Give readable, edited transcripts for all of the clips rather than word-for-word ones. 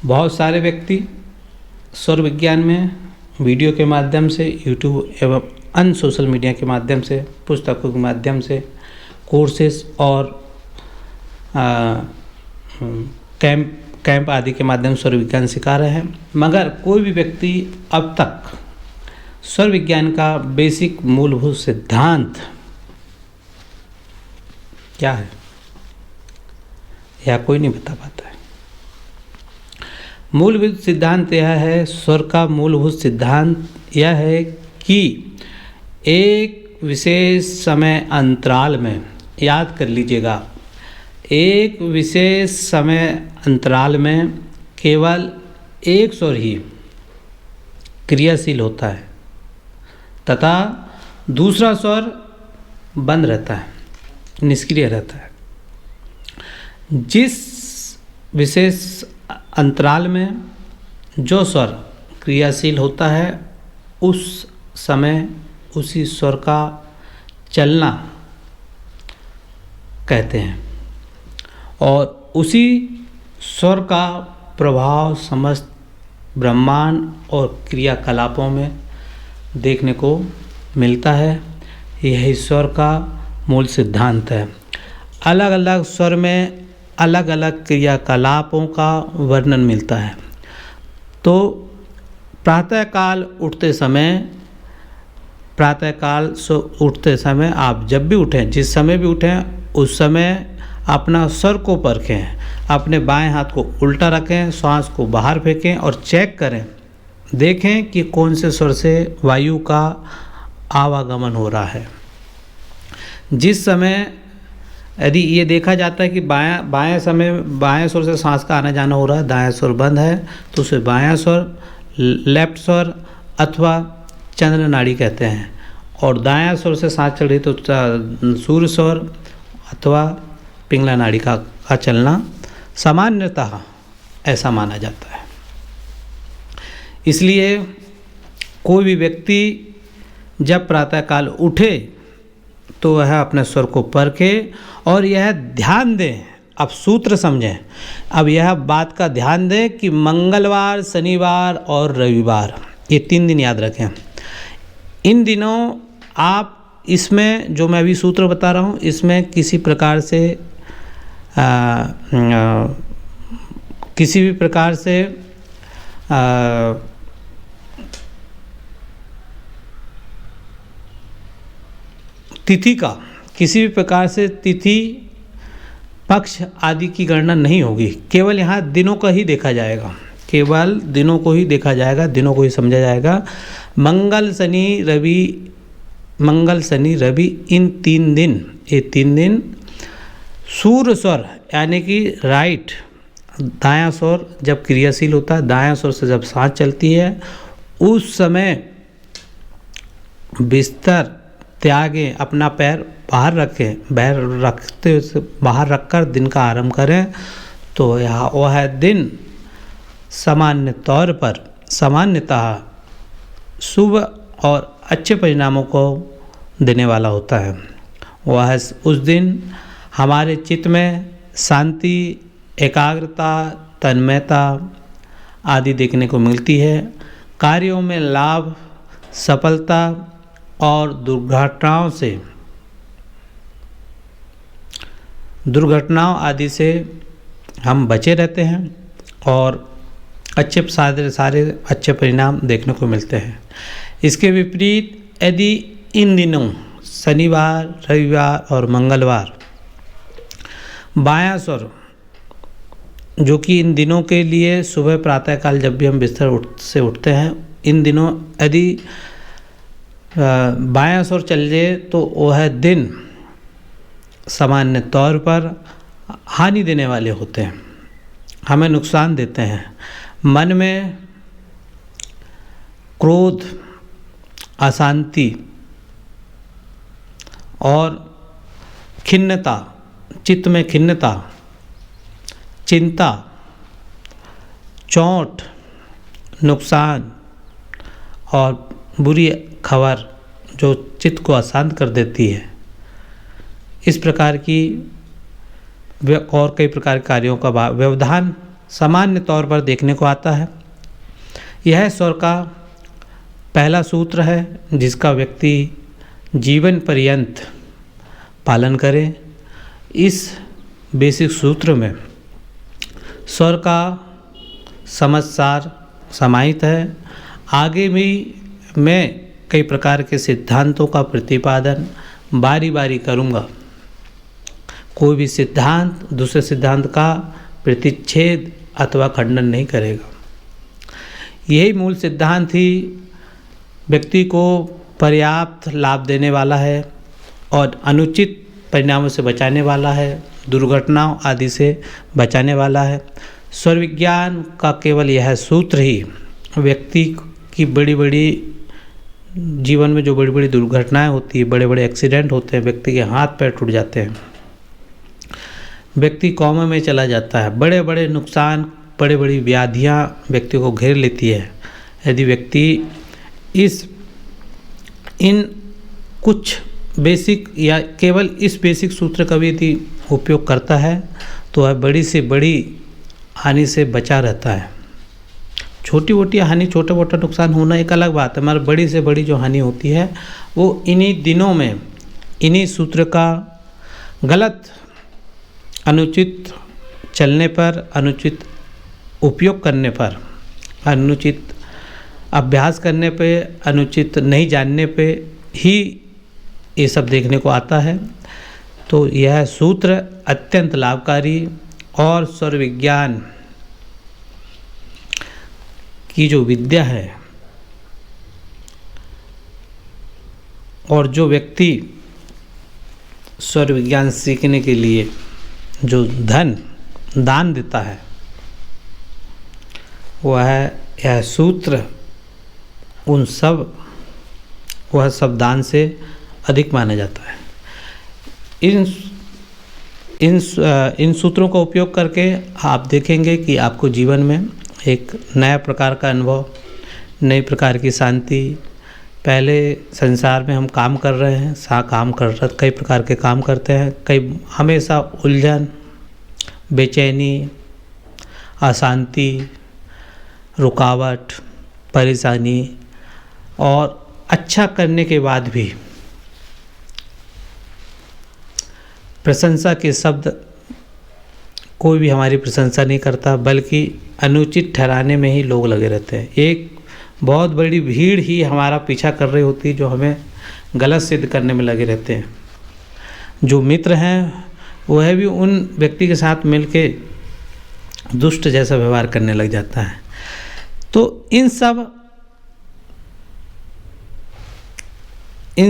बहुत सारे व्यक्ति स्वर विज्ञान में वीडियो के माध्यम से, यूट्यूब एवं अन्य सोशल मीडिया के माध्यम से, पुस्तकों के माध्यम से, कोर्सेस और कैंप आदि के माध्यम से स्वर विज्ञान सिखा रहे हैं, मगर कोई भी व्यक्ति अब तक स्वर विज्ञान का बेसिक मूलभूत सिद्धांत क्या है यह कोई नहीं बता पाता है। मूलभूत सिद्धांत यह है, स्वर का मूलभूत सिद्धांत यह है कि एक विशेष समय अंतराल में, याद कर लीजिएगा, एक विशेष समय अंतराल में केवल एक स्वर ही क्रियाशील होता है तथा दूसरा स्वर बंद रहता है, निष्क्रिय रहता है। जिस विशेष अंतराल में जो स्वर क्रियाशील होता है उस समय उसी स्वर का चलना कहते हैं और उसी स्वर का प्रभाव समस्त ब्रह्मांड और क्रियाकलापों में देखने को मिलता है। यही स्वर का मूल सिद्धांत है। अलग अलग स्वर में अलग अलग क्रियाकलापों का वर्णन मिलता है। तो प्रातःकाल उठते समय आप जब भी उठें, जिस समय भी उठें, उस समय अपना स्वर को परखें, अपने बाएं हाथ को उल्टा रखें, श्वास को बाहर फेंकें और चेक करें, देखें कि कौन से स्वर से वायु का आवागमन हो रहा है। जिस समय यदि ये देखा जाता है कि बाएं स्वर से सांस का आना जाना हो रहा है, दायां स्वर बंद है, तो उसे बायां स्वर, लेफ्ट स्वर अथवा चंद्र नाड़ी कहते हैं। और दायां स्वर से सांस चल रही तो सूर्य स्वर अथवा पिंगला नाड़ी का चलना सामान्यतः ऐसा माना जाता है। इसलिए कोई भी व्यक्ति जब प्रातःकाल उठे तो वह अपने स्वर को परखे और यह ध्यान दें, अब सूत्र समझें, अब यह बात का ध्यान दें कि मंगलवार, शनिवार और रविवार, ये 3 दिन याद रखें। इन दिनों आप इसमें जो मैं अभी सूत्र बता रहा हूँ, इसमें किसी भी प्रकार से तिथि का, किसी भी प्रकार से तिथि, पक्ष आदि की गणना नहीं होगी। केवल यहाँ दिनों का ही देखा जाएगा, केवल दिनों को ही देखा जाएगा, दिनों को ही समझा जाएगा। मंगल शनि रवि इन 3 दिन, ये 3 दिन सूर्य स्वर यानी कि राइट, दायां स्वर जब क्रियाशील होता है, दायां स्वर से जब सांस चलती है, उस समय बिस्तर त्यागें, अपना पैर बाहर रखें, बाहर रखकर दिन का आरंभ करें। तो वह दिन सामान्यतः शुभ और अच्छे परिणामों को देने वाला होता है। वह उस दिन हमारे चित्त में शांति, एकाग्रता, तन्मयता आदि देखने को मिलती है। कार्यों में लाभ, सफलता और दुर्घटनाओं आदि से हम बचे रहते हैं और सारे अच्छे परिणाम देखने को मिलते हैं। इसके विपरीत यदि इन दिनों शनिवार, रविवार और मंगलवार बायां स्वर, जो कि इन दिनों के लिए सुबह प्रातःकाल जब भी हम बिस्तर से उठते हैं, इन दिनों यदि बायां स्वर चल जाए तो वह दिन सामान्य तौर पर हानि देने वाले होते हैं, हमें नुकसान देते हैं। मन में क्रोध, अशांति और खिन्नता, चित्त में खिन्नता, चिंता, चोट, नुकसान और बुरी खबर जो चित्त को अशांत कर देती है, इस प्रकार की और कई प्रकार के कार्यों का व्यवधान सामान्य तौर पर देखने को आता है। यह स्वर का पहला सूत्र है जिसका व्यक्ति जीवन पर्यंत पालन करे। इस बेसिक सूत्र में स्वर का समझसार समाहित है। आगे भी मैं कई प्रकार के सिद्धांतों का प्रतिपादन बारी बारी करूँगा। कोई भी सिद्धांत दूसरे सिद्धांत का प्रतिच्छेद अथवा खंडन नहीं करेगा। यही मूल सिद्धांत ही व्यक्ति को पर्याप्त लाभ देने वाला है और अनुचित परिणामों से बचाने वाला है, दुर्घटनाओं आदि से बचाने वाला है। स्वर विज्ञान का केवल यह सूत्र ही व्यक्ति की बड़ी बड़ी जीवन में जो बड़ी बड़ी दुर्घटनाएं होती है, बड़े बड़े एक्सीडेंट होते हैं, व्यक्ति के हाथ पैर टूट जाते हैं, व्यक्ति कोमा में चला जाता है, बड़े बड़े नुकसान, बड़ी बड़ी व्याधियां व्यक्ति को घेर लेती है। यदि व्यक्ति इन कुछ बेसिक या केवल इस बेसिक सूत्र का भी यदि उपयोग करता है तो वह बड़ी से बड़ी हानि से बचा रहता है। छोटी मोटी हानि, छोटा मोटा नुकसान होना एक अलग बात है, मगर बड़ी से बड़ी जो हानि होती है वो इन्हीं दिनों में इन्हीं सूत्र का गलत अनुचित चलने पर, अनुचित उपयोग करने पर, अनुचित अभ्यास करने पे, अनुचित नहीं जानने पे ही ये सब देखने को आता है। तो यह सूत्र अत्यंत लाभकारी और स्वर विज्ञान की जो विद्या है और जो व्यक्ति स्वर विज्ञान सीखने के लिए जो धन दान देता है यह सूत्र वह सब दान से अधिक माना जाता है। इन सूत्रों का उपयोग करके आप देखेंगे कि आपको जीवन में एक नया प्रकार का अनुभव, नई प्रकार की शांति। पहले संसार में हम काम कर रहे हैं, कई प्रकार के काम करते हैं, कई हमेशा उलझन, बेचैनी, अशांति, रुकावट, परेशानी और अच्छा करने के बाद भी प्रशंसा के शब्द कोई भी हमारी प्रशंसा नहीं करता, बल्कि अनुचित ठहराने में ही लोग लगे रहते हैं। एक बहुत बड़ी भीड़ ही हमारा पीछा कर रही होती है जो हमें गलत सिद्ध करने में लगे रहते हैं। जो मित्र हैं वह भी उन व्यक्ति के साथ मिलके दुष्ट जैसा व्यवहार करने लग जाता है। तो इन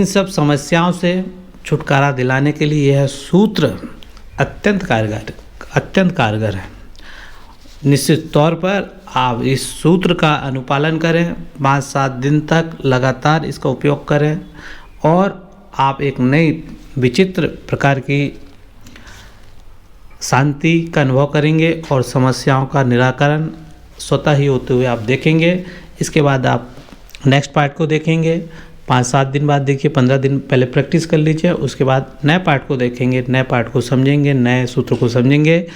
सब समस्याओं से छुटकारा दिलाने के लिए यह सूत्र अत्यंत कारगर है। निश्चित तौर पर आप इस सूत्र का अनुपालन करें, 5-7 दिन तक लगातार इसका उपयोग करें और आप एक नई विचित्र प्रकार की शांति का अनुभव करेंगे और समस्याओं का निराकरण स्वतः ही होते हुए आप देखेंगे। इसके बाद आप नेक्स्ट पार्ट को देखेंगे, 5-7 दिन बाद देखिए, 15 दिन पहले प्रैक्टिस कर लीजिए, उसके बाद नए पार्ट को देखेंगे, नए पार्ट को समझेंगे, नए सूत्र को समझेंगे।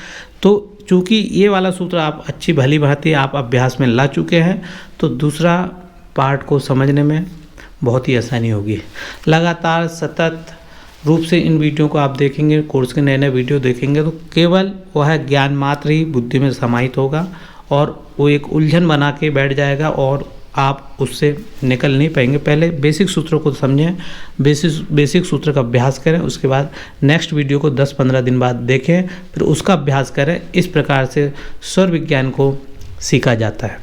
तो चूँकि ये वाला सूत्र आप अच्छी भली भांति आप अभ्यास में ला चुके हैं तो दूसरा पार्ट को समझने में बहुत ही आसानी होगी। लगातार सतत रूप से इन वीडियो को आप देखेंगे, कोर्स के नए नए वीडियो देखेंगे तो केवल वह ज्ञान मात्र ही बुद्धि में समाहित होगा और वो एक उलझन बना के बैठ जाएगा और आप उससे निकल नहीं पाएंगे। पहले बेसिक सूत्रों को समझें, बेसिक सूत्र का अभ्यास करें, उसके बाद नेक्स्ट वीडियो को 10-15 दिन बाद देखें, फिर उसका अभ्यास करें। इस प्रकार से स्वर विज्ञान को सीखा जाता है।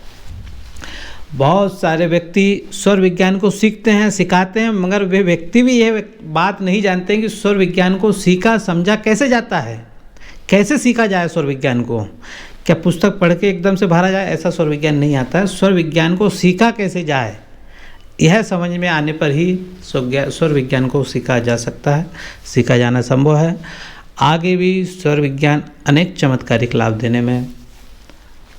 बहुत सारे व्यक्ति स्वर विज्ञान को सीखते हैं, सिखाते हैं, मगर वे व्यक्ति भी यह बात नहीं जानते हैं कि स्वर विज्ञान को सीखा समझा कैसे जाता है, कैसे सीखा जाए स्वर विज्ञान को। क्या पुस्तक पढ़ के एकदम से भरा जाए, ऐसा स्वर विज्ञान नहीं आता है। स्वर विज्ञान को सीखा कैसे जाए, यह समझ में आने पर ही स्वर विज्ञान को सीखा जा सकता है, सीखा जाना संभव है। आगे भी स्वर विज्ञान अनेक चमत्कारिक लाभ देने में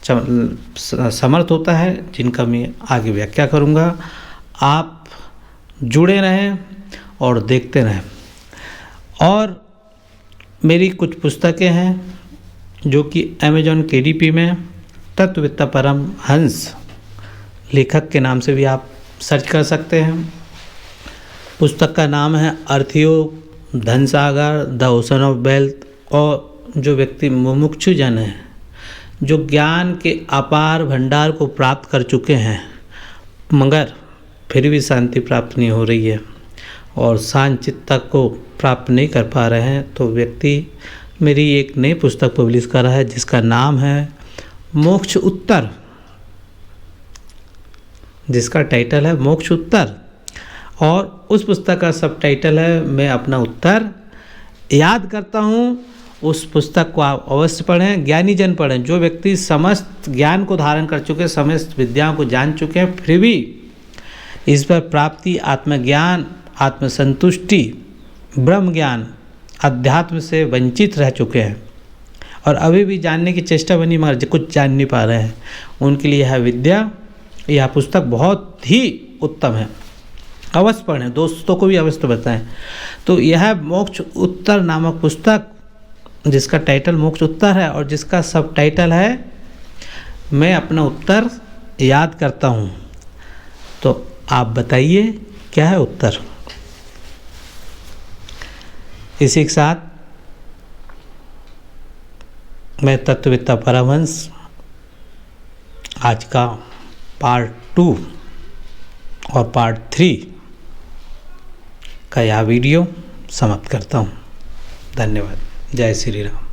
समर्थ होता है, जिनका मैं आगे व्याख्या करूँगा। आप जुड़े रहें और देखते रहें। और मेरी कुछ पुस्तकें हैं जो कि अमेजॉन KDP में तत्ववेत्ता परमहंस लेखक के नाम से भी आप सर्च कर सकते हैं। पुस्तक का नाम है अर्थयोग, धन सागर, द ओशन ऑफ वेल्थ। और जो व्यक्ति मुमुक्षु जन है, जो ज्ञान के अपार भंडार को प्राप्त कर चुके हैं मगर फिर भी शांति प्राप्त नहीं हो रही है और शांत चित्त को प्राप्त नहीं कर पा रहे हैं, तो व्यक्ति मेरी एक नई पुस्तक पब्लिश कर रहा है जिसका नाम है मोक्ष उत्तर, जिसका टाइटल है मोक्ष उत्तर। और उस पुस्तक का सब टाइटल है मैं अपना उत्तर याद करता हूँ। उस पुस्तक को आप अवश्य पढ़ें, ज्ञानी जन पढ़ें। जो व्यक्ति समस्त ज्ञान को धारण कर चुके, समस्त विद्याओं को जान चुके हैं, फिर भी ईश्वर प्राप्ति, आत्मज्ञान, आत्मसंतुष्टि, ब्रह्म ज्ञान, अध्यात्म से वंचित रह चुके हैं और अभी भी जानने की चेष्टा बनी मगर कुछ जान नहीं पा रहे हैं, उनके लिए यह विद्या, यह पुस्तक बहुत ही उत्तम है। अवश्य पढ़ें, दोस्तों को भी अवश्य बताएं। तो यह मोक्ष उत्तर नामक पुस्तक, जिसका टाइटल मोक्ष उत्तर है और जिसका सब टाइटल है मैं अपना उत्तर याद करता हूँ। तो आप बताइए क्या है उत्तर। इसी के साथ मैं तत्ववेत्ता परमहंस आज का पार्ट 2 और पार्ट 3 का यह वीडियो समाप्त करता हूँ। धन्यवाद। जय श्री राम।